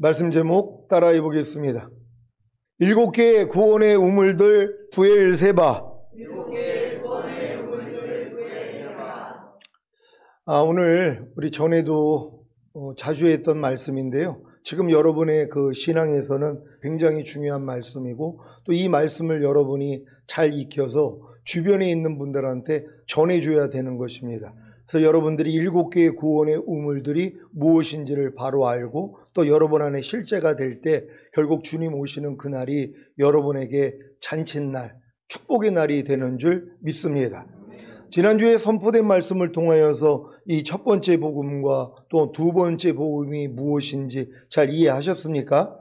말씀 제목 따라해 보겠습니다. 7개의 구원의 우물들 부엘세바. 오늘 우리 전에도 자주 했던 말씀인데요. 지금 여러분의 그 신앙에서는 굉장히 중요한 말씀이고, 또 이 말씀을 여러분이 잘 익혀서 주변에 있는 분들한테 전해줘야 되는 것입니다. 그래서 여러분들이 7개의 구원의 우물들이 무엇인지를 바로 알고, 또 여러분 안에 실제가 될 때 결국 주님 오시는 그날이 여러분에게 잔칫날, 축복의 날이 되는 줄 믿습니다. 지난주에 선포된 말씀을 통하여서 이 첫 번째 복음과 또 두 번째 복음이 무엇인지 잘 이해하셨습니까?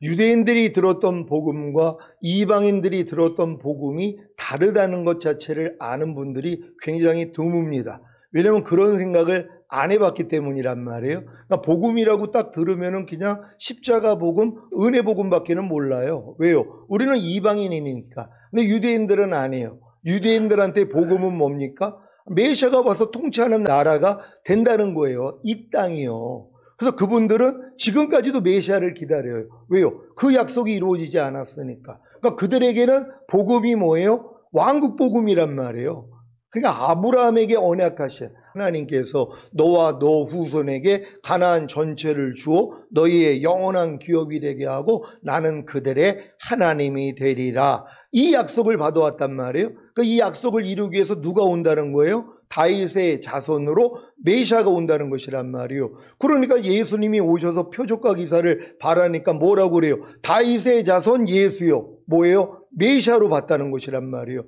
유대인들이 들었던 복음과 이방인들이 들었던 복음이 다르다는 것 자체를 아는 분들이 굉장히 드뭅니다. 왜냐하면 그런 생각을 안 해봤기 때문이란 말이에요. 그러니까 복음이라고 딱 들으면은 그냥 십자가 복음, 은혜 복음밖에는 몰라요. 왜요? 우리는 이방인이니까. 근데 유대인들은 아니에요. 유대인들한테 복음은 뭡니까? 메시아가 와서 통치하는 나라가 된다는 거예요. 이 땅이요. 그래서 그분들은 지금까지도 메시아를 기다려요. 왜요? 그 약속이 이루어지지 않았으니까. 그러니까 그들에게는 복음이 뭐예요? 왕국 복음이란 말이에요. 그러니까 아브라함에게 언약하신 하나님께서 너와 너 후손에게 가나안 전체를 주어 너희의 영원한 기업이 되게 하고 나는 그들의 하나님이 되리라. 이 약속을 받아왔단 말이에요. 그러니까 이 약속을 이루기 위해서 누가 온다는 거예요? 다윗의 자손으로 메시아가 온다는 것이란 말이에요. 그러니까 예수님이 오셔서 표적과 기사를 바라니까 뭐라고 그래요? 다윗의 자손 예수요. 뭐예요? 메시아로 봤다는 것이란 말이에요.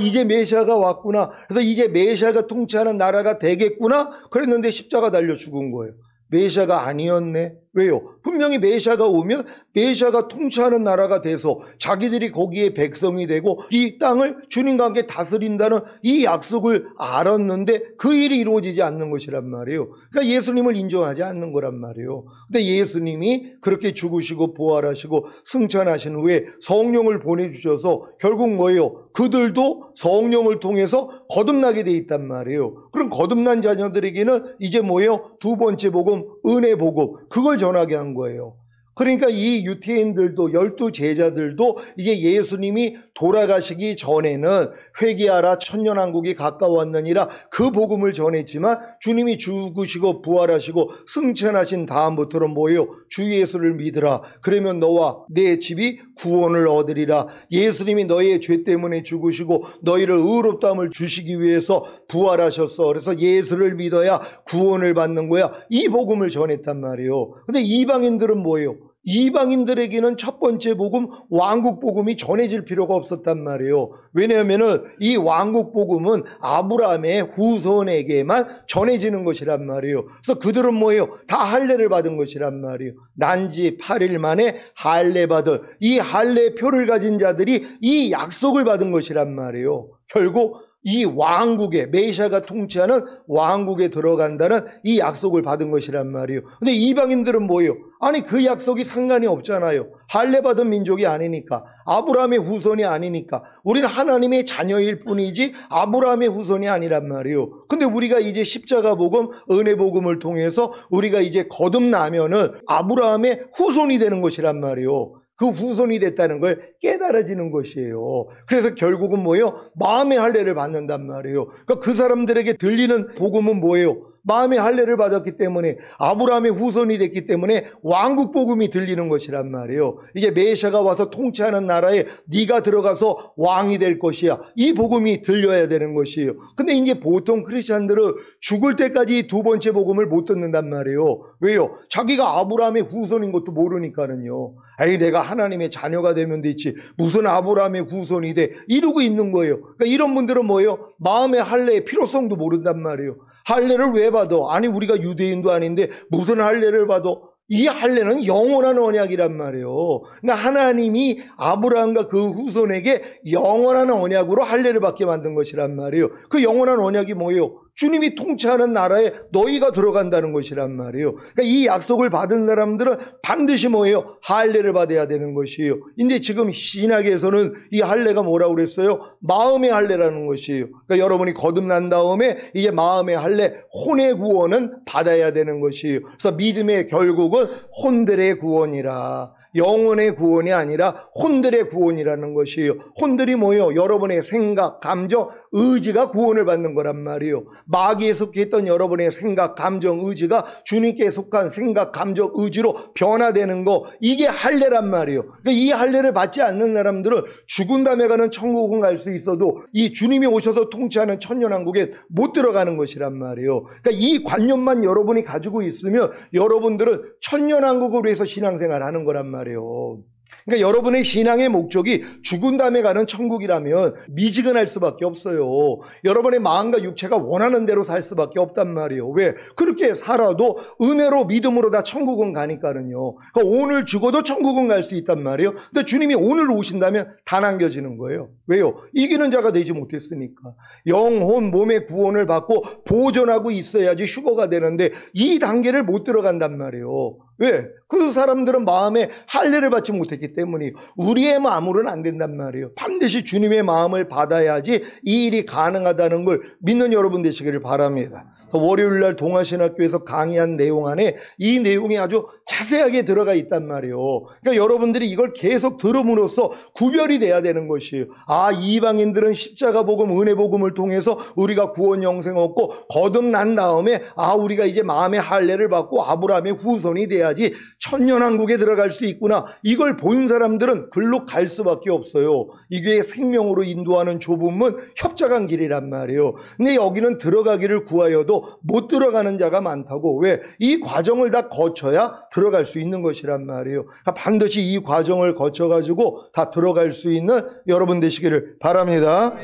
이제 메시아가 왔구나. 그래서 이제 메시아가 통치하는 나라가 되겠구나. 그랬는데 십자가 달려 죽은 거예요. 메시아가 아니었네. 왜요? 분명히 메시아가 오면 메시아가 통치하는 나라가 돼서 자기들이 거기에 백성이 되고 이 땅을 주님과 함께 다스린다는 이 약속을 알았는데 그 일이 이루어지지 않는 것이란 말이에요. 그러니까 예수님을 인정하지 않는 거란 말이에요. 근데 예수님이 그렇게 죽으시고 부활하시고 승천하신 후에 성령을 보내주셔서 결국 뭐예요? 그들도 성령을 통해서 거듭나게 돼 있단 말이에요. 그럼 거듭난 자녀들에게는 이제 뭐예요? 두 번째 복음, 은혜 복음, 그걸 전하게 한 거예요. 그러니까 이 유태인들도 12 제자들도 이제 예수님이 돌아가시기 전에는 회개하라 천년왕국이 가까웠느니라 그 복음을 전했지만 주님이 죽으시고 부활하시고 승천하신 다음부터는 뭐예요? 주 예수를 믿으라. 그러면 너와 내 집이 구원을 얻으리라. 예수님이 너희의 죄 때문에 죽으시고 너희를 의롭다함을 주시기 위해서 부활하셨어. 그래서 예수를 믿어야 구원을 받는 거야. 이 복음을 전했단 말이에요. 근데 이방인들은 뭐예요? 이방인들에게는 첫 번째 복음, 왕국 복음이 전해질 필요가 없었단 말이에요. 왜냐하면 이 왕국 복음은 아브라함의 후손에게만 전해지는 것이란 말이에요. 그래서 그들은 뭐예요? 다 할례를 받은 것이란 말이에요. 난지 8일 만에 할례 받은 이 할례 표를 가진 자들이 이 약속을 받은 것이란 말이에요. 결국 이 왕국에, 메시아가 통치하는 왕국에 들어간다는 이 약속을 받은 것이란 말이에요. 근데 이방인들은 뭐예요? 아니 그 약속이 상관이 없잖아요. 할례 받은 민족이 아니니까, 아브라함의 후손이 아니니까, 우리는 하나님의 자녀일 뿐이지 아브라함의 후손이 아니란 말이에요. 근데 우리가 이제 십자가 복음, 은혜 복음을 통해서 우리가 이제 거듭나면은 아브라함의 후손이 되는 것이란 말이에요. 그 후손이 됐다는 걸 깨달아지는 것이에요. 그래서 결국은 뭐예요? 마음의 할례를 받는단 말이에요. 그러니까 그 사람들에게 들리는 복음은 뭐예요? 마음의 할례를 받았기 때문에, 아브라함의 후손이 됐기 때문에 왕국 복음이 들리는 것이란 말이에요. 이제 메시아가 와서 통치하는 나라에 네가 들어가서 왕이 될 것이야. 이 복음이 들려야 되는 것이에요. 근데 이제 보통 크리스찬들은 죽을 때까지 두 번째 복음을 못 듣는단 말이에요. 왜요? 자기가 아브라함의 후손인 것도 모르니까는요. 내가 하나님의 자녀가 되면 되지 무슨 아브라함의 후손이 돼 이러고 있는 거예요. 그러니까 이런 분들은 뭐예요? 마음의 할례의 필요성도 모른단 말이에요. 할례를 왜 받아? 아니 우리가 유대인도 아닌데 무슨 할례를 받아? 이 할례는 영원한 언약이란 말이에요. 그러니까 하나님이 아브라함과 그 후손에게 영원한 언약으로 할례를 받게 만든 것이란 말이에요. 그 영원한 언약이 뭐예요? 주님이 통치하는 나라에 너희가 들어간다는 것이란 말이에요. 그러니까 이 약속을 받은 사람들은 반드시 뭐예요? 할례를 받아야 되는 것이에요. 근데 지금 신약에서는 이 할례가 뭐라고 그랬어요? 마음의 할례라는 것이에요. 그러니까 여러분이 거듭난 다음에 이제 마음의 할례, 혼의 구원은 받아야 되는 것이에요. 그래서 믿음의 결국은 혼들의 구원이라. 영혼의 구원이 아니라 혼들의 구원이라는 것이에요. 혼들이 뭐예요? 여러분의 생각, 감정, 의지가 구원을 받는 거란 말이에요. 마귀에 속했던 여러분의 생각, 감정, 의지가 주님께 속한 생각, 감정, 의지로 변화되는 거, 이게 할례란 말이에요. 그러니까 이 할례를 받지 않는 사람들은 죽은 다음에 가는 천국은 갈 수 있어도 이 주님이 오셔서 통치하는 천년왕국에 못 들어가는 것이란 말이에요. 그러니까 이 관념만 여러분이 가지고 있으면 여러분들은 천년왕국을 위해서 신앙생활을 하는 거란 말이에요. 그러니까 여러분의 신앙의 목적이 죽은 다음에 가는 천국이라면 미지근할 수밖에 없어요. 여러분의 마음과 육체가 원하는 대로 살 수밖에 없단 말이에요. 왜? 그렇게 살아도 은혜로 믿음으로 다 천국은 가니까는요. 그러니까 오늘 죽어도 천국은 갈 수 있단 말이에요. 근데 주님이 오늘 오신다면 다 남겨지는 거예요. 왜요? 이기는 자가 되지 못했으니까. 영혼, 몸의 구원을 받고 보존하고 있어야지 휴거가 되는데 이 단계를 못 들어간단 말이에요. 왜? 그 사람들은 마음에 할례를 받지 못했기 때문이에요. 우리의 마음으로는 안 된단 말이에요. 반드시 주님의 마음을 받아야지 이 일이 가능하다는 걸 믿는 여러분 되시기를 바랍니다. 월요일날 동아신학교에서 강의한 내용 안에 이 내용이 아주 자세하게 들어가 있단 말이에요. 그러니까 여러분들이 이걸 계속 들음으로써 구별이 돼야 되는 것이에요. 아, 이방인들은 십자가 복음, 은혜 복음을 통해서 우리가 구원 영생 얻고 거듭난 다음에 아, 우리가 이제 마음의 할례를 받고 아브라함의 후손이 돼야지 천년왕국에 들어갈 수 있구나. 이걸 본 사람들은 글로 갈 수밖에 없어요. 이게 생명으로 인도하는 좁은 문, 협착한 길이란 말이에요. 근데 여기는 들어가기를 구하여도 못 들어가는 자가 많다고. 왜? 이 과정을 다 거쳐야 들어갈 수 있는 것이란 말이에요. 그러니까 반드시 이 과정을 거쳐가지고 다 들어갈 수 있는 여러분 되시기를 바랍니다.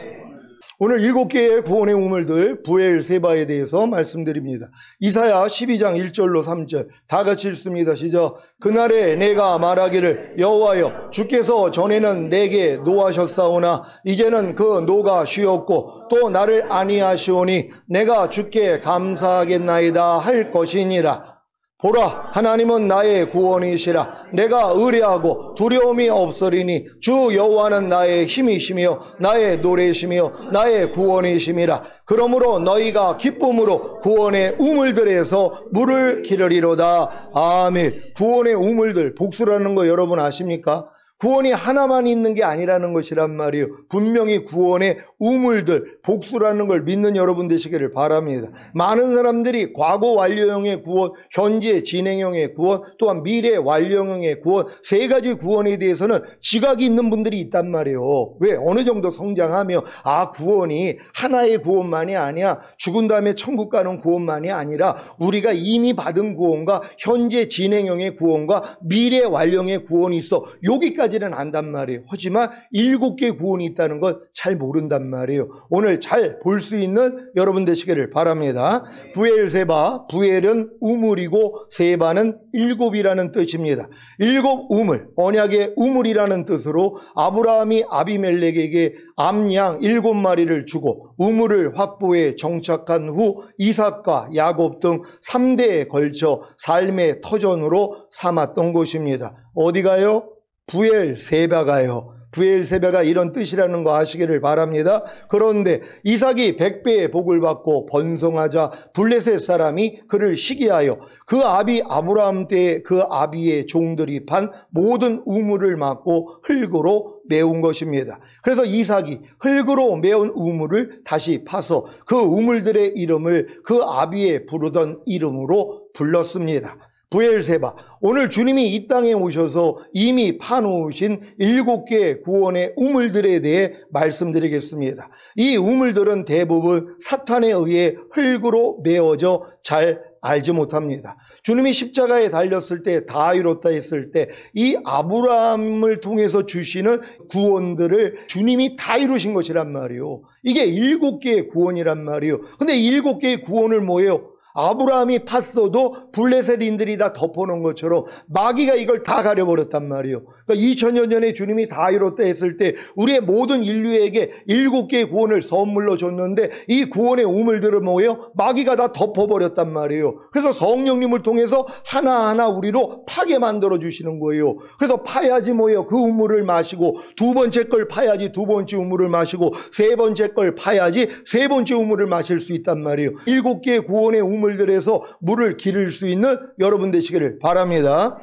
오늘 7개의 구원의 우물들 부엘세바에 대해서 말씀드립니다. 이사야 12장 1절로 3절 다 같이 읽습니다. 시작. 그날에 내가 말하기를 여호와여 주께서 전에는 내게 노하셨사오나 이제는 그 노가 쉬었고 또 나를 아니하시오니 내가 주께 감사하겠나이다 할 것이니라. 보라, 하나님은 나의 구원이시라. 내가 의뢰하고 두려움이 없으리니 주 여호와는 나의 힘이시며 나의 노래시며 나의 구원이심이라. 그러므로 너희가 기쁨으로 구원의 우물들에서 물을 기르리로다. 아멘. 구원의 우물들, 복수라는 거 여러분 아십니까? 구원이 하나만 있는 게 아니라는 것이란 말이에요. 분명히 구원의 우물들, 복수라는 걸 믿는 여러분 되시기를 바랍니다. 많은 사람들이 과거 완료형의 구원, 현재 진행형의 구원, 또한 미래 완료형의 구원, 세 가지 구원에 대해서는 지각이 있는 분들이 있단 말이에요. 왜? 어느 정도 성장하며 아, 구원이 하나의 구원만이 아니야. 죽은 다음에 천국 가는 구원만이 아니라 우리가 이미 받은 구원과 현재 진행형의 구원과 미래 완료형의 구원이 있어. 여기까지 는 안단 말이에요. 하지만 7개 구원이 있다는 건 잘 모른단 말이에요. 오늘 잘 볼 수 있는 여러분 되시기를 바랍니다. 부엘세바, 부엘은 우물이고 세바는 7이라는 뜻입니다. 7 우물, 언약의 우물이라는 뜻으로 아브라함이 아비멜렉에게 암양 7마리를 주고 우물을 확보해 정착한 후 이삭과 야곱 등 3대에 걸쳐 삶의 터전으로 삼았던 곳입니다. 어디가요? 부엘세바가요. 부엘세바가 이런 뜻이라는 거 아시기를 바랍니다. 그런데 이삭이 100배의 복을 받고 번성하자 블레셋 사람이 그를 시기하여 그 아비 아브라함 때에 그 아비의 종들이 판 모든 우물을 막고 흙으로 메운 것입니다. 그래서 이삭이 흙으로 메운 우물을 다시 파서 그 우물들의 이름을 그 아비의 부르던 이름으로 불렀습니다. 부엘세바, 오늘 주님이 이 땅에 오셔서 이미 파놓으신 7개의 구원의 우물들에 대해 말씀드리겠습니다. 이 우물들은 대부분 사탄에 의해 흙으로 메워져 잘 알지 못합니다. 주님이 십자가에 달렸을 때 다 이뤘다 했을 때 이 아브라함을 통해서 주시는 구원들을 주님이 다 이루신 것이란 말이에요. 이게 7개의 구원이란 말이에요. 근데 7개의 구원을 뭐예요? 아브라함이 팠어도 블레셋인들이 다 덮어놓은 것처럼 마귀가 이걸 다 가려버렸단 말이에요. 그러니까 2000년 전에 주님이 다 이뤘다 했을 때 우리의 모든 인류에게 7개의 구원을 선물로 줬는데 이 구원의 우물들을 뭐예요? 마귀가 다 덮어버렸단 말이에요. 그래서 성령님을 통해서 하나하나 우리로 파게 만들어 주시는 거예요. 그래서 파야지 뭐예요? 그 우물을 마시고 두 번째 걸 파야지 두 번째 우물을 마시고 세 번째 걸 파야지 세 번째 우물을 마실 수 있단 말이에요. 7개의 구원의 우물들에서 물을 기를 수 있는 여러분 되시기를 바랍니다.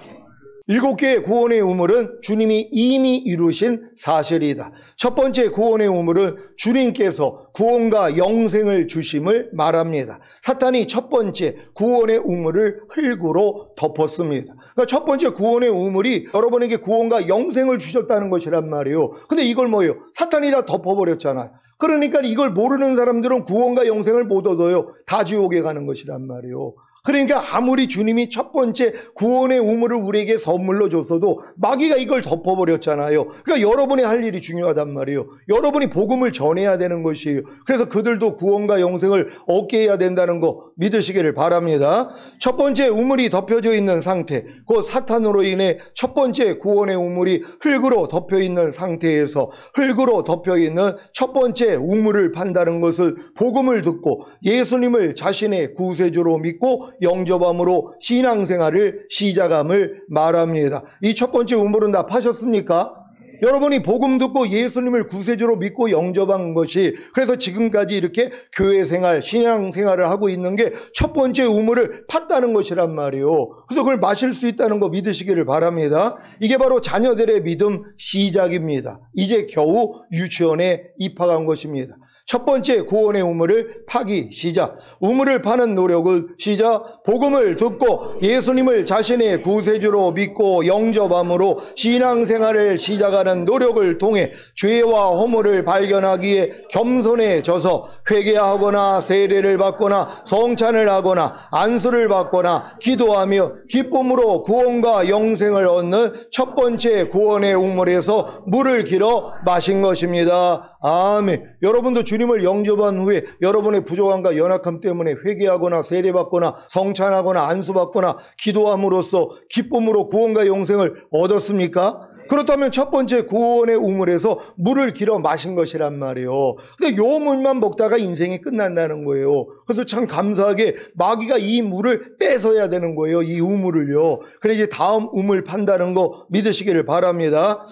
7개의 구원의 우물은 주님이 이미 이루신 사실이다. 첫 번째 구원의 우물은 주님께서 구원과 영생을 주심을 말합니다. 사탄이 첫 번째 구원의 우물을 흙으로 덮었습니다. 그러니까 첫 번째 구원의 우물이 여러분에게 구원과 영생을 주셨다는 것이란 말이에요. 근데 이걸 뭐예요? 사탄이 다 덮어버렸잖아요. 그러니까 이걸 모르는 사람들은 구원과 영생을 못 얻어요. 다 지옥에 가는 것이란 말이에요. 그러니까 아무리 주님이 첫 번째 구원의 우물을 우리에게 선물로 줬어도 마귀가 이걸 덮어버렸잖아요. 그러니까 여러분이 할 일이 중요하단 말이에요. 여러분이 복음을 전해야 되는 것이에요. 그래서 그들도 구원과 영생을 얻게 해야 된다는 거 믿으시기를 바랍니다. 첫 번째 우물이 덮여져 있는 상태, 그 사탄으로 인해 첫 번째 구원의 우물이 흙으로 덮여 있는 상태에서 흙으로 덮여 있는 첫 번째 우물을 판다는 것은 복음을 듣고 예수님을 자신의 구세주로 믿고 영접함으로 신앙생활을 시작함을 말합니다. 이 첫 번째 우물은 다 파셨습니까? 여러분이 복음 듣고 예수님을 구세주로 믿고 영접한 것이 그래서 지금까지 이렇게 교회 생활, 신앙 생활을 하고 있는 게 첫 번째 우물을 팠다는 것이란 말이에요. 그래서 그걸 마실 수 있다는 거 믿으시기를 바랍니다. 이게 바로 자녀들의 믿음 시작입니다. 이제 겨우 유치원에 입학한 것입니다. 첫 번째 구원의 우물을 파기 시작. 우물을 파는 노력은 시작. 복음을 듣고 예수님을 자신의 구세주로 믿고 영접함으로 신앙생활을 시작하는 노력을 통해 죄와 허물을 발견하기에 겸손해져서 회개하거나 세례를 받거나 성찬을 하거나 안수를 받거나 기도하며 기쁨으로 구원과 영생을 얻는 첫 번째 구원의 우물에서 물을 길어 마신 것입니다. 아멘. 여러분도 주님을 영접한 후에 여러분의 부족함과 연약함 때문에 회개하거나 세례받거나 성찬하거나 안수받거나 기도함으로써 기쁨으로 구원과 영생을 얻었습니까? 그렇다면 첫 번째 구원의 우물에서 물을 길어 마신 것이란 말이에요. 근데 요 물만 먹다가 인생이 끝난다는 거예요. 그래도 참 감사하게 마귀가 이 물을 뺏어야 되는 거예요. 이 우물을요. 그래 이제 다음 우물 판다는 거 믿으시기를 바랍니다.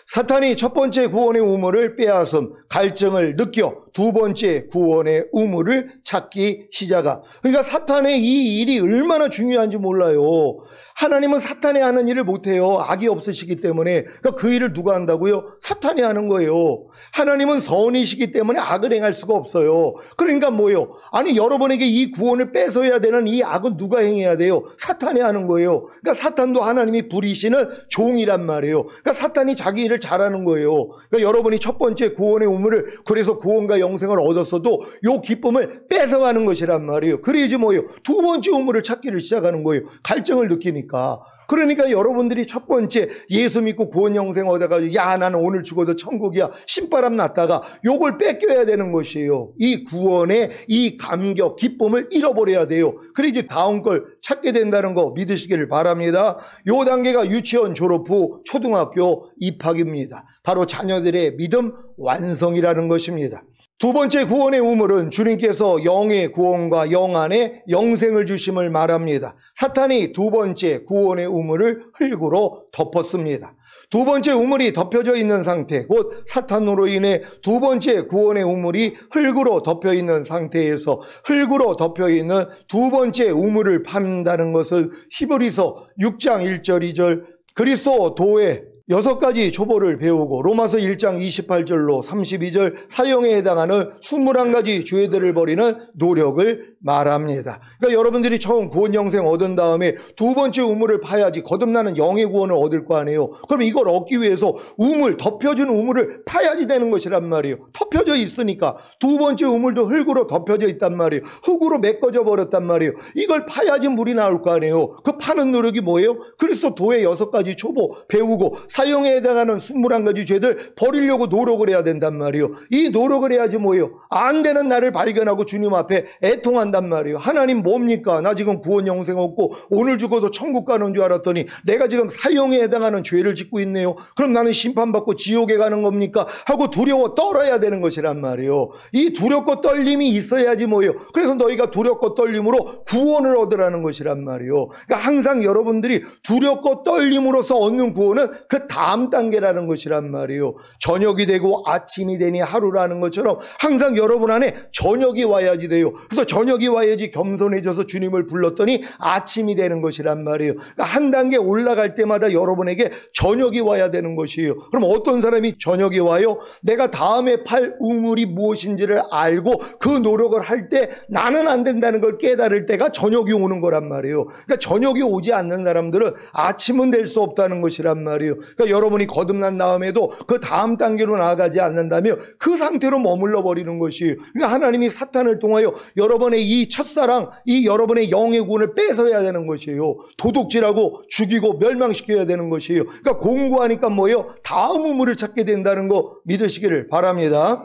사탄이 첫 번째 구원의 우물을 빼앗음, 갈증을 느껴 두 번째 구원의 우물을 찾기 시작함. 그러니까 사탄의 이 일이 얼마나 중요한지 몰라요. 하나님은 사탄이 하는 일을 못해요. 악이 없으시기 때문에. 그러니까 그 일을 누가 한다고요? 사탄이 하는 거예요. 하나님은 선이시기 때문에 악을 행할 수가 없어요. 그러니까 뭐예요? 아니 여러분에게 이 구원을 뺏어야 되는 이 악은 누가 행해야 돼요? 사탄이 하는 거예요. 그러니까 사탄도 하나님이 부리시는 종이란 말이에요. 그러니까 사탄이 자기 일을 잘하는 거예요. 그러니까 여러분이 첫 번째 구원의 우물을 그래서 구원과 영생을 얻었어도 요 기쁨을 뺏어가는 것이란 말이에요. 그래야지 뭐예요? 두 번째 우물을 찾기를 시작하는 거예요. 갈증을 느끼니까. 그러니까 여러분들이 첫 번째 예수 믿고 구원 영생 얻어가지고 야 나는 오늘 죽어도 천국이야 신바람 났다가 요걸 뺏겨야 되는 것이에요. 이 구원의 이 감격 기쁨을 잃어버려야 돼요. 그래 이제 다음 걸 찾게 된다는 거 믿으시기를 바랍니다. 요 단계가 유치원 졸업 후 초등학교 입학입니다. 바로 자녀들의 믿음 완성이라는 것입니다. 두 번째 구원의 우물은 주님께서 영의 구원과 영 안에 영생을 주심을 말합니다. 사탄이 두 번째 구원의 우물을 흙으로 덮었습니다. 두 번째 우물이 덮여져 있는 상태, 곧 사탄으로 인해 두 번째 구원의 우물이 흙으로 덮여 있는 상태에서 흙으로 덮여 있는 두 번째 우물을 판다는 것은 히브리서 6장 1절 2절 그리스도의 6가지 초보를 배우고 로마서 1장 28절로 32절 사형에 해당하는 21가지 죄들을 버리는 노력을 말합니다. 그러니까 여러분들이 처음 구원 영생 얻은 다음에 두 번째 우물을 파야지 거듭나는 영의 구원을 얻을 거 아니에요. 그럼 이걸 얻기 위해서 우물, 덮여진 우물을 파야지 되는 것이란 말이에요. 덮여져 있으니까 두 번째 우물도 흙으로 덮여져 있단 말이에요. 흙으로 메꿔져 버렸단 말이에요. 이걸 파야지 물이 나올 거 아니에요. 그 파는 노력이 뭐예요? 그리스도의 6가지 초보 배우고 사형에 해당하는 21가지 죄들 버리려고 노력을 해야 된단 말이에요. 이 노력을 해야지 뭐예요? 안 되는 나를 발견하고 주님 앞에 애통한 한단 말이에요. 하나님 뭡니까? 나 지금 구원 영생 없고 오늘 죽어도 천국 가는 줄 알았더니 내가 지금 사형에 해당하는 죄를 짓고 있네요. 그럼 나는 심판받고 지옥에 가는 겁니까? 하고 두려워 떨어야 되는 것이란 말이에요. 이 두렵고 떨림이 있어야지 뭐예요. 그래서 너희가 두렵고 떨림으로 구원을 얻으라는 것이란 말이에요. 그러니까 항상 여러분들이 두렵고 떨림으로써 얻는 구원은 그 다음 단계라는 것이란 말이에요. 저녁이 되고 아침이 되니 하루라는 것처럼 항상 여러분 안에 저녁이 와야지 돼요. 그래서 저녁이 와야지 겸손해져서 주님을 불렀더니 아침이 되는 것이란 말이에요. 그러니까 한 단계 올라갈 때마다 여러분에게 저녁이 와야 되는 것이에요. 그럼 어떤 사람이 저녁이 와요? 내가 다음에 팔 우물이 무엇인지를 알고 그 노력을 할 때 나는 안 된다는 걸 깨달을 때가 저녁이 오는 거란 말이에요. 그러니까 저녁이 오지 않는 사람들은 아침은 될 수 없다는 것이란 말이에요. 그러니까 여러분이 거듭난 다음에도 그 다음 단계로 나아가지 않는다면 그 상태로 머물러 버리는 것이에요. 그러니까 하나님이 사탄을 통하여 여러분의 이 첫사랑, 이 여러분의 영의 구원을 뺏어야 되는 것이에요. 도둑질하고 죽이고 멸망시켜야 되는 것이에요. 그러니까 공부하니까 뭐예요? 다음 우물을 찾게 된다는 거 믿으시기를 바랍니다.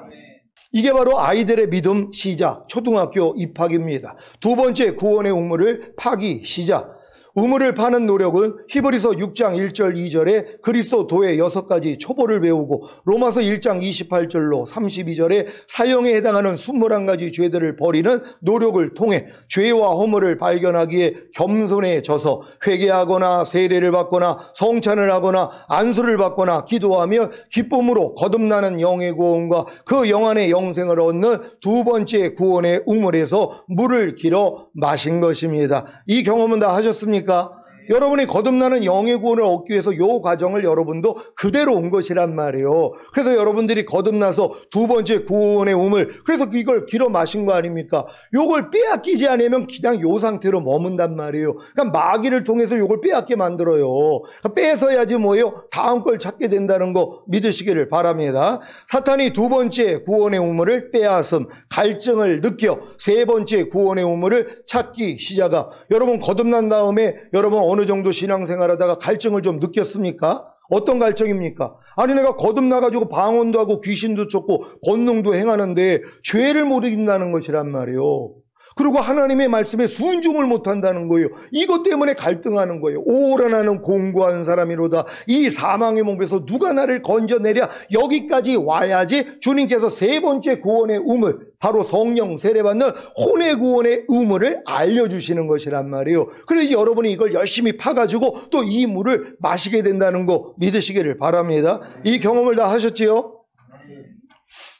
이게 바로 아이들의 믿음 시작, 초등학교 입학입니다. 두 번째 구원의 우물을 파기 시작. 우물을 파는 노력은 히브리서 6장 1절 2절에 그리스도의 6가지 초보를 배우고 로마서 1장 28절로 32절에 사형에 해당하는 21가지 죄들을 버리는 노력을 통해 죄와 허물을 발견하기에 겸손해져서 회개하거나 세례를 받거나 성찬을 하거나 안수를 받거나 기도하며 기쁨으로 거듭나는 영의 구원과 그 영안의 영생을 얻는 두 번째 구원의 우물에서 물을 길어 마신 것입니다. 이 경험은 다 하셨습니까? 여러분이 거듭나는 영의 구원을 얻기 위해서 이 과정을 여러분도 그대로 온 것이란 말이에요. 그래서 여러분들이 거듭나서 두 번째 구원의 우물, 그래서 이걸 길어 마신 거 아닙니까? 요걸 빼앗기지 않으면 그냥 요 상태로 머문단 말이에요. 그러니까 마귀를 통해서 요걸 빼앗게 만들어요. 그러니까 뺏어야지 뭐예요? 다음 걸 찾게 된다는 거 믿으시기를 바랍니다. 사탄이 두 번째 구원의 우물을 빼앗음, 갈증을 느껴 세 번째 구원의 우물을 찾기 시작하. 여러분 거듭난 다음에 여러분 어느 정도 신앙생활하다가 갈증을 좀 느꼈습니까? 어떤 갈증입니까? 아니 내가 거듭나가지고 방언도 하고 귀신도 쫓고 권능도 행하는데 죄를 못 이긴다는 것이란 말이에요. 그리고 하나님의 말씀에 순종을 못한다는 거예요. 이것 때문에 갈등하는 거예요. 오라 나는 공고한 사람이로다. 이 사망의 몸에서 누가 나를 건져내랴. 여기까지 와야지 주님께서 세 번째 구원의 우물, 바로 성령 세례받는 혼의 구원의 우물을 알려주시는 것이란 말이에요. 그래서 여러분이 이걸 열심히 파가지고 또 이 물을 마시게 된다는 거 믿으시기를 바랍니다. 이 경험을 다 하셨지요?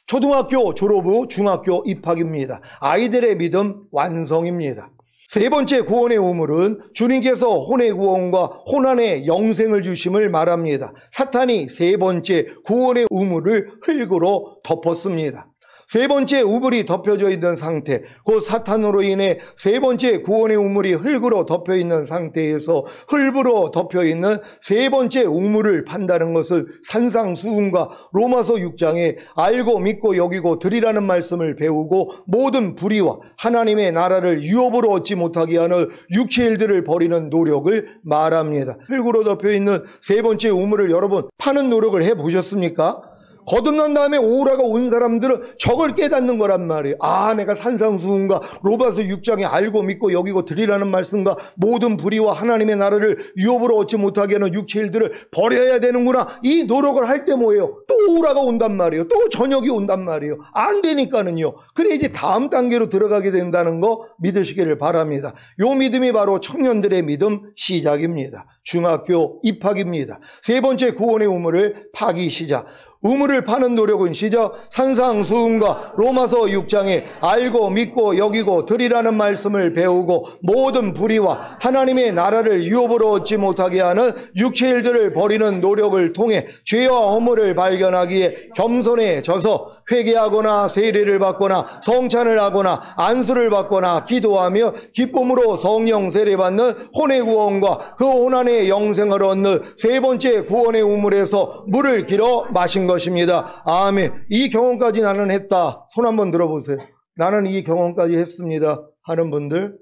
초등학교 졸업 후 중학교 입학입니다. 아이들의 믿음 완성입니다. 세 번째 구원의 우물은 주님께서 혼의 구원과 혼안의 영생을 주심을 말합니다. 사탄이 세 번째 구원의 우물을 흙으로 덮었습니다. 세 번째 우물이 덮여져 있는 상태, 그 사탄으로 인해 세 번째 구원의 우물이 흙으로 덮여 있는 상태에서 흙으로 덮여 있는 세 번째 우물을 판다는 것은 산상수훈과 로마서 6장에 알고 믿고 여기고 드리라는 말씀을 배우고 모든 불의와 하나님의 나라를 유업으로 얻지 못하게 하는 육체의 일들을 버리는 노력을 말합니다. 흙으로 덮여 있는 세 번째 우물을 여러분 파는 노력을 해보셨습니까? 거듭난 다음에 오라가 온 사람들은 저걸 깨닫는 거란 말이에요. 아, 내가 산상수훈과 로마서 6장에 알고 믿고 여기고 드리라는 말씀과 모든 불의와 하나님의 나라를 유업으로 얻지 못하게 하는 육체 일들을 버려야 되는구나. 이 노력을 할 때 뭐예요? 또 오라가 온단 말이에요. 또 저녁이 온단 말이에요. 안 되니까는요. 그래 이제 다음 단계로 들어가게 된다는 거 믿으시기를 바랍니다. 요 믿음이 바로 청년들의 믿음 시작입니다. 중학교 입학입니다. 세 번째 구원의 우물을 파기 시작. 우물을 파는 노력은 시작. 산상수훈과 로마서 6장에 알고 믿고 여기고 드리라는 말씀을 배우고 모든 불의와 하나님의 나라를 유업으로 얻지 못하게 하는 육체 일들을 버리는 노력을 통해 죄와 허물을 발견하기에 겸손해져서 회개하거나 세례를 받거나 성찬을 하거나 안수를 받거나 기도하며 기쁨으로 성령 세례받는 혼의 구원과 그 혼안의 영생을 얻는 세 번째 구원의 우물에서 물을 길어 마신 것입니다. 아멘. 이 경험까지 나는 했다. 손 한번 들어보세요. 나는 이 경험까지 했습니다 하는 분들.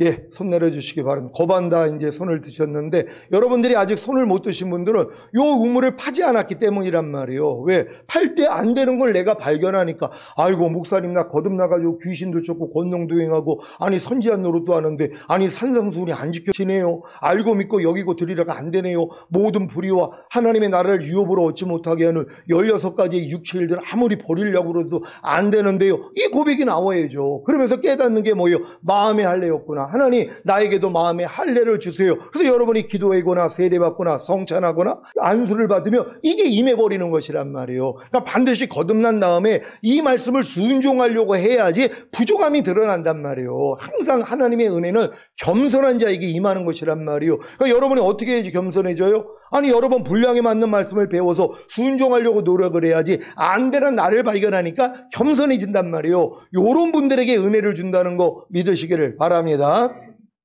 예, 손 내려주시기 바랍니다. 거반다 이제 손을 드셨는데 여러분들이 아직 손을 못 드신 분들은 요 우물을 파지 않았기 때문이란 말이에요. 왜? 팔 때 안 되는 걸 내가 발견하니까 아이고 목사님 나 거듭나가지고 귀신도 쫓고 권능도 행하고 아니 선지한 노릇도 하는데 아니 산상수훈이 안 지켜지네요. 알고 믿고 여기고 드리라가 안 되네요. 모든 불의와 하나님의 나라를 유업으로 얻지 못하게 하는 16가지의 육체의 일들을 아무리 버리려고 해도 안 되는데요. 이 고백이 나와야죠. 그러면서 깨닫는 게 뭐예요? 마음의 할례였구나. 하나님 나에게도 마음의 할례를 주세요. 그래서 여러분이 기도하거나 세례받거나 성찬하거나 안수를 받으면 이게 임해버리는 것이란 말이에요. 그러니까 반드시 거듭난 다음에 이 말씀을 순종하려고 해야지 부족함이 드러난단 말이에요. 항상 하나님의 은혜는 겸손한 자에게 임하는 것이란 말이에요. 그러니까 여러분이 어떻게 해야지 겸손해져요? 아니 여러분 분량에 맞는 말씀을 배워서 순종하려고 노력을 해야지 안 되는 나를 발견하니까 겸손해진단 말이에요. 요런 분들에게 은혜를 준다는 거 믿으시기를 바랍니다.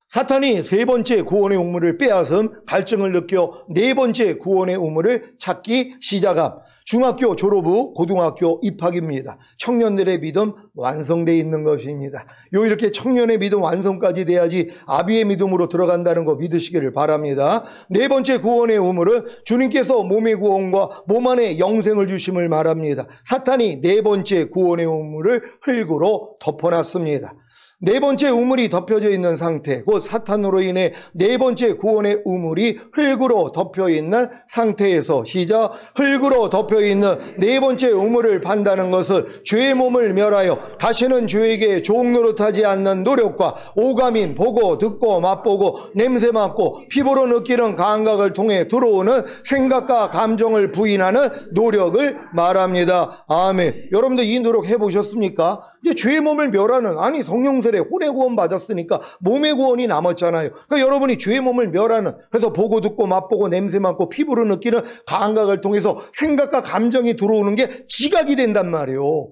사탄이 세 번째 구원의 우물을 빼앗음 갈증을 느껴 네 번째 구원의 우물을 찾기 시작함. 중학교 졸업 후 고등학교 입학입니다. 청년들의 믿음 완성되어 있는 것입니다. 이렇게 청년의 믿음 완성까지 돼야지 아비의 믿음으로 들어간다는 거 믿으시기를 바랍니다. 네 번째 구원의 우물은 주님께서 몸의 구원과 몸 안에 영생을 주심을 말합니다. 사탄이 네 번째 구원의 우물을 흙으로 덮어놨습니다. 네 번째 우물이 덮여져 있는 상태, 곧 사탄으로 인해 네 번째 구원의 우물이 흙으로 덮여 있는 상태에서 시작, 흙으로 덮여 있는 네 번째 우물을 판다는 것은 죄의 몸을 멸하여 다시는 죄에게 종노릇 하지 않는 노력과 오감인 보고 듣고 맛보고 냄새 맡고 피부로 느끼는 감각을 통해 들어오는 생각과 감정을 부인하는 노력을 말합니다. 아멘. 여러분들 이 노력 해보셨습니까? 이제 죄의 몸을 멸하는, 아니 성령 세례 혼의 구원 받았으니까 몸의 구원이 남았잖아요. 그러니까 여러분이 죄의 몸을 멸하는, 그래서 보고 듣고 맛보고 냄새 맡고 피부로 느끼는 감각을 통해서 생각과 감정이 들어오는 게 지각이 된단 말이에요.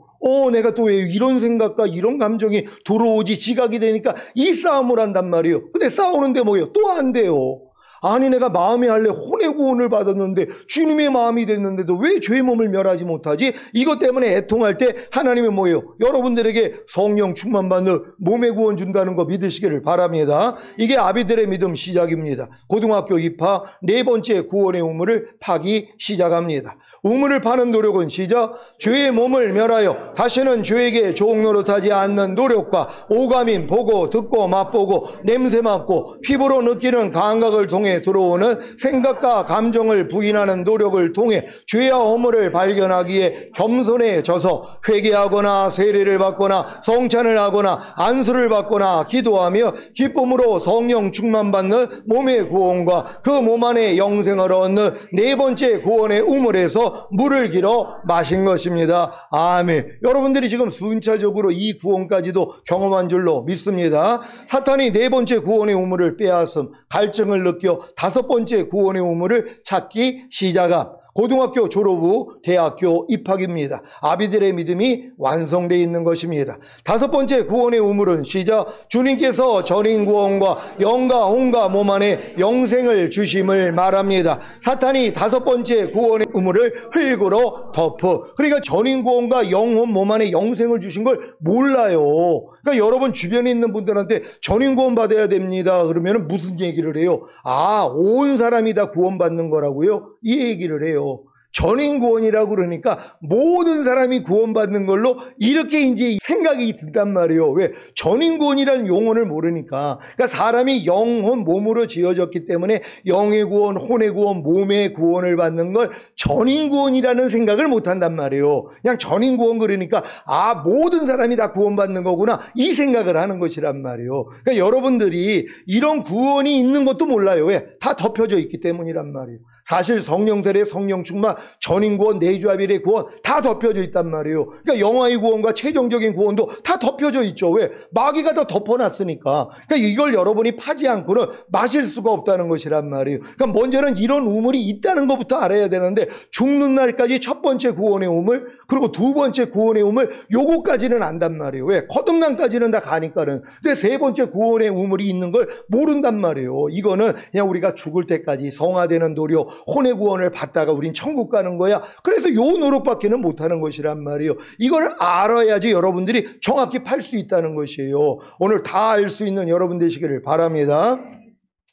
내가 또 왜 이런 생각과 이런 감정이 들어오지, 지각이 되니까 이 싸움을 한단 말이에요. 근데 싸우는데 뭐예요? 또 안 돼요. 아니 내가 마음의 할례 혼의 구원을 받았는데 주님의 마음이 됐는데도 왜 죄의 몸을 멸하지 못하지? 이것 때문에 애통할 때 하나님은 뭐예요? 여러분들에게 성령 충만받는 몸의 구원 준다는 거 믿으시기를 바랍니다. 이게 아비들의 믿음 시작입니다. 고등학교 입학 네 번째 구원의 우물을 파기 시작합니다. 우물을 파는 노력은 시작, 죄의 몸을 멸하여 다시는 죄에게 종 노릇하지 않는 노력과 오감인 보고 듣고 맛보고 냄새 맡고 피부로 느끼는 감각을 통해 들어오는 생각과 감정을 부인하는 노력을 통해 죄와 허물을 발견하기에 겸손해져서 회개하거나 세례를 받거나 성찬을 하거나 안수를 받거나 기도하며 기쁨으로 성령 충만받는 몸의 구원과 그 몸 안에 영생을 얻는 네 번째 구원의 우물에서 물을 길어 마신 것입니다. 아멘. 여러분들이 지금 순차적으로 이 구원까지도 경험한 줄로 믿습니다. 사탄이 네 번째 구원의 우물을 빼앗음 갈증을 느껴 다섯 번째 구원의 우물을 찾기 시작함. 고등학교 졸업 후 대학교 입학입니다. 아비들의 믿음이 완성되어 있는 것입니다. 다섯 번째 구원의 우물은 시작, 주님께서 전인 구원과 영과 혼과 몸 안에 영생을 주심을 말합니다. 사탄이 다섯 번째 구원의 우물을 흙으로 덮어, 그러니까 전인 구원과 영혼 몸 안에 영생을 주신 걸 몰라요. 그러니까 여러분 주변에 있는 분들한테 전인 구원 받아야 됩니다 그러면 무슨 얘기를 해요? 온 사람이 다 구원받는 거라고요? 이 얘기를 해요. 전인 구원이라고 그러니까 모든 사람이 구원받는 걸로 이렇게 이제 생각이 든단 말이에요. 왜? 전인 구원이라는 용어를 모르니까. 그러니까 사람이 영혼 몸으로 지어졌기 때문에 영의 구원, 혼의 구원, 몸의 구원을 받는 걸 전인 구원이라는 생각을 못 한단 말이에요. 그냥 전인 구원 그러니까 모든 사람이 다 구원받는 거구나 이 생각을 하는 것이란 말이에요. 그러니까 여러분들이 이런 구원이 있는 것도 몰라요. 왜? 다 덮여져 있기 때문이란 말이에요. 사실 성령 세례, 성령 충만, 전인 구원, 내주아빌의 구원 다 덮여져 있단 말이에요. 그러니까 영화의 구원과 최종적인 구원도 다 덮여져 있죠. 왜? 마귀가 다 덮어놨으니까. 그러니까 이걸 여러분이 파지 않고는 마실 수가 없다는 것이란 말이에요. 그러니까 먼저는 이런 우물이 있다는 것부터 알아야 되는데 죽는 날까지 첫 번째 구원의 우물 그리고 두 번째 구원의 우물, 요거까지는 안단 말이에요. 왜? 거듭남까지는 다 가니까는. 근데 세 번째 구원의 우물이 있는 걸 모른단 말이에요. 이거는 그냥 우리가 죽을 때까지 성화되는 노력, 혼의 구원을 받다가 우린 천국 가는 거야. 그래서 요 노력밖에는 못하는 것이란 말이에요. 이걸 알아야지 여러분들이 정확히 팔 수 있다는 것이에요. 오늘 다 알 수 있는 여러분 되시기를 바랍니다.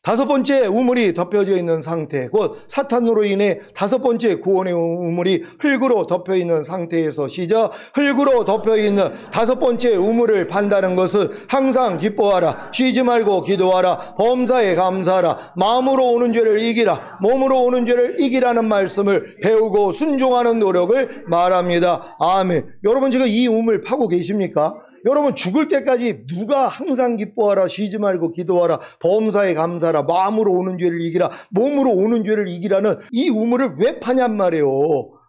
다섯 번째 우물이 덮여져 있는 상태, 곧 사탄으로 인해 다섯 번째 구원의 우물이 흙으로 덮여 있는 상태에서 시작. 흙으로 덮여 있는 다섯 번째 우물을 판다는 것은 항상 기뻐하라, 쉬지 말고 기도하라, 범사에 감사하라, 마음으로 오는 죄를 이기라, 몸으로 오는 죄를 이기라는 말씀을 배우고 순종하는 노력을 말합니다. 아멘. 여러분 지금 이 우물 파고 계십니까? 여러분 죽을 때까지 누가 항상 기뻐하라, 쉬지 말고 기도하라, 범사에 감사하라, 마음으로 오는 죄를 이기라, 몸으로 오는 죄를 이기라는 이 우물을 왜 파냔 말이에요.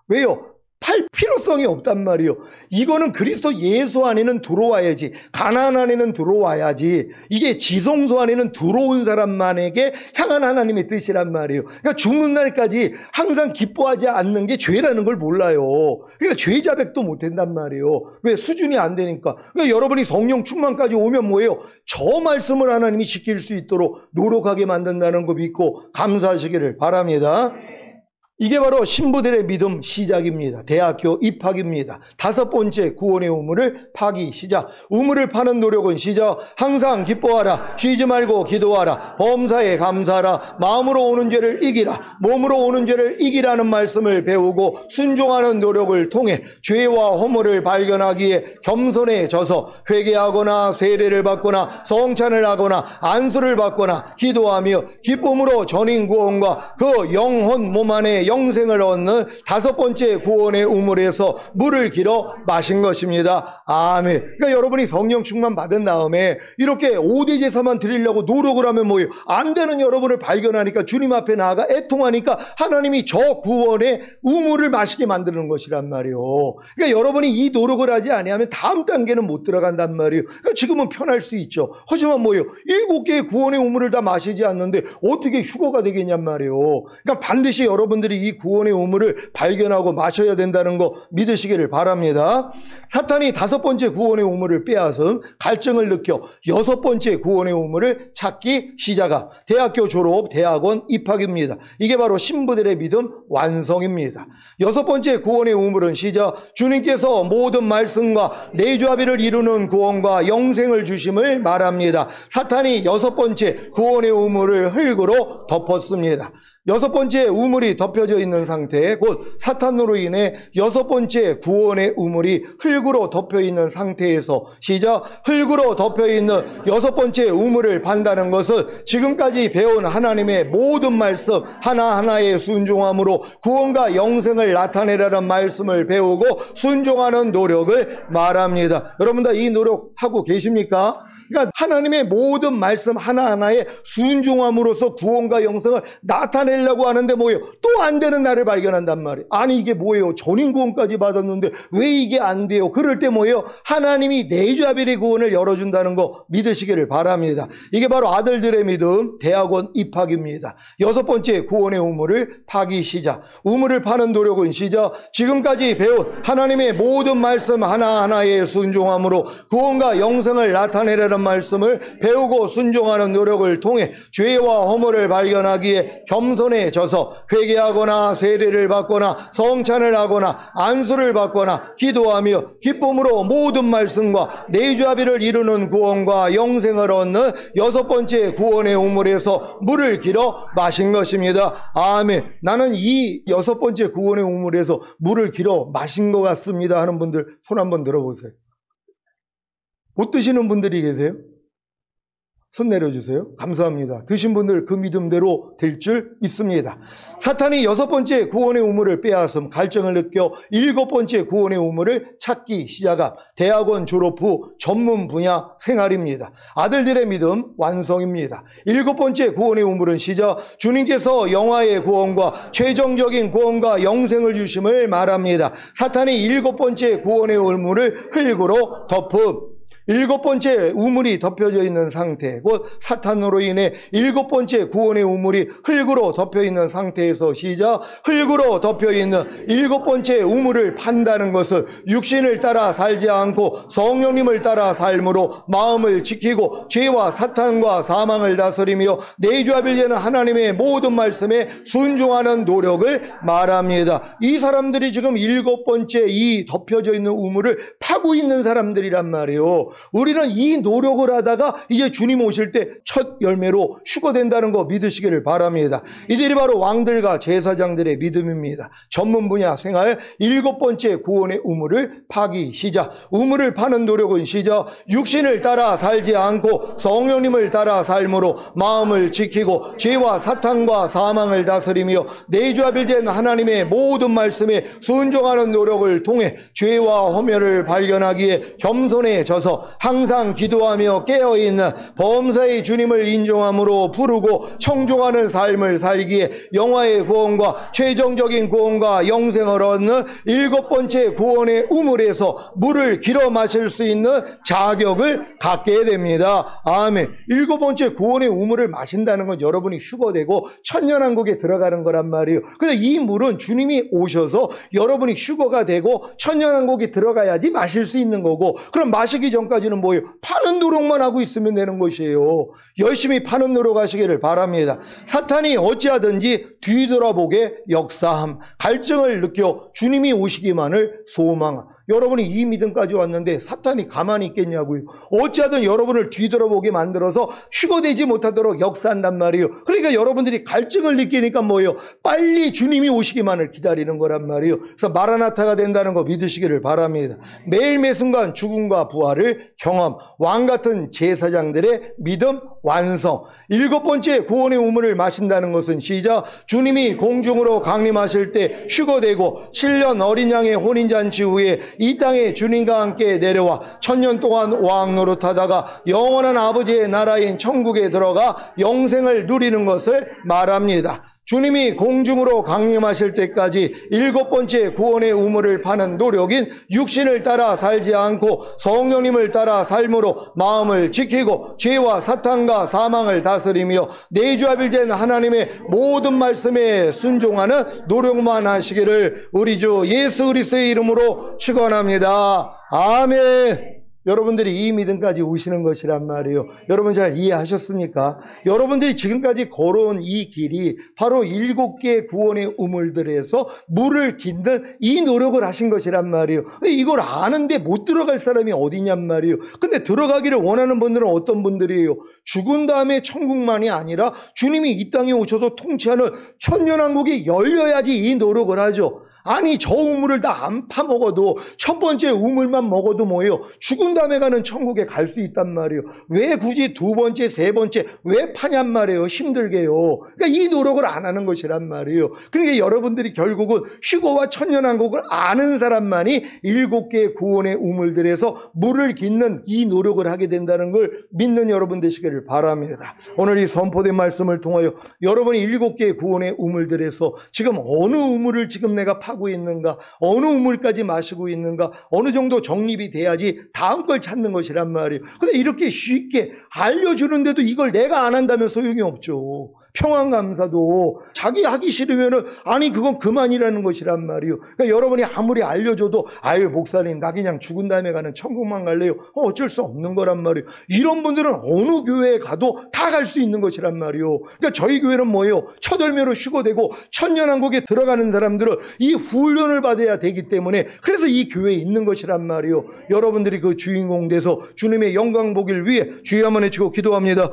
왜요? 팔 필요성이 없단 말이에요. 이거는 그리스도 예수 안에는 들어와야지, 가나안 안에는 들어와야지, 이게 지성소 안에는 들어온 사람만에게 향한 하나님의 뜻이란 말이에요. 그러니까 죽는 날까지 항상 기뻐하지 않는 게 죄라는 걸 몰라요. 그러니까 죄 자백도 못 한단 말이에요. 왜? 수준이 안 되니까. 그러니까 여러분이 성령 충만까지 오면 뭐예요? 저 말씀을 하나님이 지킬 수 있도록 노력하게 만든다는 거 믿고 감사하시기를 바랍니다. 이게 바로 신부들의 믿음 시작입니다. 대학교 입학입니다. 다섯 번째 구원의 우물을 파기 시작. 우물을 파는 노력은 시작. 항상 기뻐하라, 쉬지 말고 기도하라, 범사에 감사하라, 마음으로 오는 죄를 이기라, 몸으로 오는 죄를 이기라는 말씀을 배우고 순종하는 노력을 통해 죄와 허물을 발견하기에 겸손해져서 회개하거나 세례를 받거나 성찬을 하거나 안수를 받거나 기도하며 기쁨으로 전인 구원과 그 영혼 몸 안에 영생을 얻는 다섯 번째 구원의 우물에서 물을 길어 마신 것입니다. 아멘. 그러니까 여러분이 성령 충만 받은 다음에 이렇게 5대 제사만 드리려고 노력을 하면 뭐예요? 안 되는 여러분을 발견하니까 주님 앞에 나아가 애통하니까 하나님이 저 구원의 우물을 마시게 만드는 것이란 말이에요. 그러니까 여러분이 이 노력을 하지 아니하면 다음 단계는 못 들어간단 말이에요. 그러니까 지금은 편할 수 있죠. 하지만 뭐예요? 7개의 구원의 우물을 다 마시지 않는데 어떻게 휴거가 되겠냔 말이에요. 그러니까 반드시 여러분들이 이 구원의 우물을 발견하고 마셔야 된다는 거 믿으시기를 바랍니다. 사탄이 다섯 번째 구원의 우물을 빼앗음 갈증을 느껴 여섯 번째 구원의 우물을 찾기 시작함. 대학교 졸업, 대학원 입학입니다. 이게 바로 신부들의 믿음 완성입니다. 여섯 번째 구원의 우물은 시작. 주님께서 모든 말씀과 내주합의를 이루는 구원과 영생을 주심을 말합니다. 사탄이 여섯 번째 구원의 우물을 흙으로 덮었습니다. 여섯 번째 우물이 덮여져 있는 상태, 곧 사탄으로 인해 여섯 번째 구원의 우물이 흙으로 덮여 있는 상태에서 시작. 흙으로 덮여 있는 여섯 번째 우물을 판다는 것은 지금까지 배운 하나님의 모든 말씀 하나하나에 순종함으로 구원과 영생을 나타내라는 말씀을 배우고 순종하는 노력을 말합니다. 여러분 다 이 노력하고 계십니까? 그러니까 하나님의 모든 말씀 하나하나에 순종함으로써 구원과 영생을 나타내려고 하는데 뭐예요? 또 안 되는 나를 발견한단 말이에요. 아니 이게 뭐예요? 전인 구원까지 받았는데 왜 이게 안 돼요? 그럴 때 뭐예요? 하나님이 내주합의의 구원을 열어준다는 거 믿으시기를 바랍니다. 이게 바로 아들들의 믿음 대학원 입학입니다. 여섯 번째 구원의 우물을 파기 시작. 우물을 파는 노력은 시작. 지금까지 배운 하나님의 모든 말씀 하나하나에 순종함으로 구원과 영생을 나타내라는 말씀을 배우고 순종하는 노력을 통해 죄와 허물을 발견하기에 겸손해져서 회개하거나 세례를 받거나 성찬을 하거나 안수를 받거나 기도하며 기쁨으로 모든 말씀과 내주합의를 이루는 구원과 영생을 얻는 여섯 번째 구원의 우물에서 물을 길어 마신 것입니다. 아멘. 나는 이 여섯 번째 구원의 우물에서 물을 길어 마신 것 같습니다 하는 분들 손 한번 들어보세요. 못 드시는 분들이 계세요? 손 내려주세요. 감사합니다. 드신 분들 그 믿음대로 될 줄 믿습니다. 사탄이 여섯 번째 구원의 우물을 빼앗음 갈증을 느껴 일곱 번째 구원의 우물을 찾기 시작함. 대학원 졸업 후 전문 분야 생활입니다. 아들들의 믿음 완성입니다. 일곱 번째 구원의 우물은 시작. 주님께서 영화의 구원과 최종적인 구원과 영생을 주심을 말합니다. 사탄이 일곱 번째 구원의 우물을 흙으로 덮음. 7번째 우물이 덮여져 있는 상태, 곧 사탄으로 인해 7번째 구원의 우물이 흙으로 덮여 있는 상태에서 시작. 흙으로 덮여 있는 7번째 우물을 판다는 것은 육신을 따라 살지 않고 성령님을 따라 삶으로 마음을 지키고 죄와 사탄과 사망을 다스리며 내주하빌되는 하나님의 모든 말씀에 순종하는 노력을 말합니다. 이 사람들이 지금 7번째 이 덮여져 있는 우물을 파고 있는 사람들이란 말이에요. 우리는 이 노력을 하다가 이제 주님 오실 때 첫 열매로 휴거된다는 거 믿으시기를 바랍니다. 이들이 바로 왕들과 제사장들의 믿음입니다. 전문 분야 생활 7번째 구원의 우물을 파기 시작. 우물을 파는 노력은 시작. 육신을 따라 살지 않고 성령님을 따라 삶으로 마음을 지키고 죄와 사탄과 사망을 다스리며 내주하빌된 하나님의 모든 말씀에 순종하는 노력을 통해 죄와 허물을 발견하기에 겸손해져서 항상 기도하며 깨어있는 범사의 주님을 인정함으로 부르고 청종하는 삶을 살기에 영화의 구원과 최종적인 구원과 영생을 얻는 7번째 구원의 우물에서 물을 길어 마실 수 있는 자격을 갖게 됩니다. 아멘. 7번째 구원의 우물을 마신다는 건 여러분이 휴거되고 천년왕국에 들어가는 거란 말이에요. 근데 이 물은 주님이 오셔서 여러분이 휴거가 되고 천년왕국에 들어가야지 마실 수 있는 거고, 그럼 마시기 전까지는 뭐예요? 파는 노력만 하고 있으면 되는 것이에요. 열심히 파는 노력 하시기를 바랍니다. 사탄이 어찌하든지 뒤돌아보게 역사함, 갈증을 느껴 주님이 오시기만을 소망함. 여러분이 이 믿음까지 왔는데 사탄이 가만히 있겠냐고요. 어찌하든 여러분을 뒤돌아보게 만들어서 휴거되지 못하도록 역사한단 말이에요. 그러니까 여러분들이 갈증을 느끼니까 뭐예요? 빨리 주님이 오시기만을 기다리는 거란 말이에요. 그래서 마라나타가 된다는 거 믿으시기를 바랍니다. 매일 매순간 죽음과 부활을 경험, 왕같은 제사장들의 믿음 완성. 7번째 구원의 우물을 마신다는 것은 시작. 주님이 공중으로 강림하실 때 휴거되고 7년 어린 양의 혼인잔치 후에 이 땅에 주님과 함께 내려와 천년 동안 왕 노릇하다가 영원한 아버지의 나라인 천국에 들어가 영생을 누리는 것을 말합니다. 주님이 공중으로 강림하실 때까지 7번째 구원의 우물을 파는 노력인 육신을 따라 살지 않고 성령님을 따라 삶으로 마음을 지키고 죄와 사탄과 사망을 다스리며 내주하빌된 하나님의 모든 말씀에 순종하는 노력만 하시기를 우리 주 예수 그리스도의 이름으로 축원합니다. 아멘. 여러분들이 이 믿음까지 오시는 것이란 말이에요. 여러분 잘 이해하셨습니까? 여러분들이 지금까지 걸어온 이 길이 바로 7개의 구원의 우물들에서 물을 깃는 이 노력을 하신 것이란 말이에요. 근데 이걸 아는데 못 들어갈 사람이 어디냔 말이에요. 근데 들어가기를 원하는 분들은 어떤 분들이에요? 죽은 다음에 천국만이 아니라 주님이 이 땅에 오셔서 통치하는 천년왕국이 열려야지 이 노력을 하죠. 아니 저 우물을 다 안 파먹어도 첫 번째 우물만 먹어도 뭐예요? 죽은 다음에 가는 천국에 갈 수 있단 말이에요. 왜 굳이 두 번째, 세 번째 왜 파냔 말이에요. 힘들게요. 그러니까 이 노력을 안 하는 것이란 말이에요. 그러니까 여러분들이 결국은 휴거와 천년왕국을 아는 사람만이 7개의 구원의 우물들에서 물을 깃는 이 노력을 하게 된다는 걸 믿는 여러분 되시기를 바랍니다. 오늘 이 선포된 말씀을 통하여 여러분이 7개의 구원의 우물들에서 지금 어느 우물을 지금 내가 파고 있는가, 어느 우물까지 마시고 있는가, 어느 정도 정립이 돼야지 다음 걸 찾는 것이란 말이에요. 근데 이렇게 쉽게 알려주는데도 이걸 내가 안 한다면 소용이 없죠. 평안감사도 자기 하기 싫으면은 아니 그건 그만이라는 것이란 말이에요. 그러니까 여러분이 아무리 알려줘도 아유 목사님 나 그냥 죽은 다음에 가는 천국만 갈래요. 어쩔 수 없는 거란 말이에요. 이런 분들은 어느 교회에 가도 다 갈 수 있는 것이란 말이에요. 그러니까 저희 교회는 뭐예요? 첫 열매로 휴거되고 천년왕국에 들어가는 사람들은 이 훈련을 받아야 되기 때문에 그래서 이 교회에 있는 것이란 말이에요. 여러분들이 그 주인공 돼서 주님의 영광 보길 위해 주여 한번 외치고 기도합니다.